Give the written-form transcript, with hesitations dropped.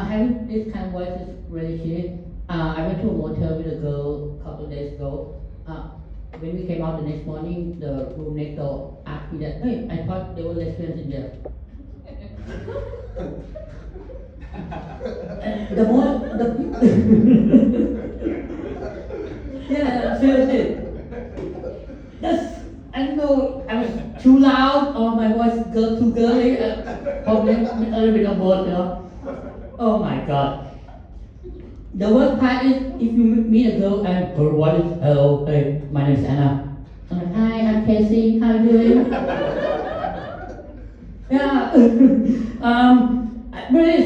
Having this kind of voice is really shitty. I went to a motel with a girl a couple of days ago. When we came out the next morning, the room next door asked me that, hey, I thought there were lesbians in there. And the more, yeah, seriously. I don't know, I was too loud or my voice too girly, probably a little bit of both. Oh my god. The worst part is if you meet a girl and her voice is, hello, hey, my name is Anna. I'm like, hi, I'm Casey, how are you doing? Yeah. Really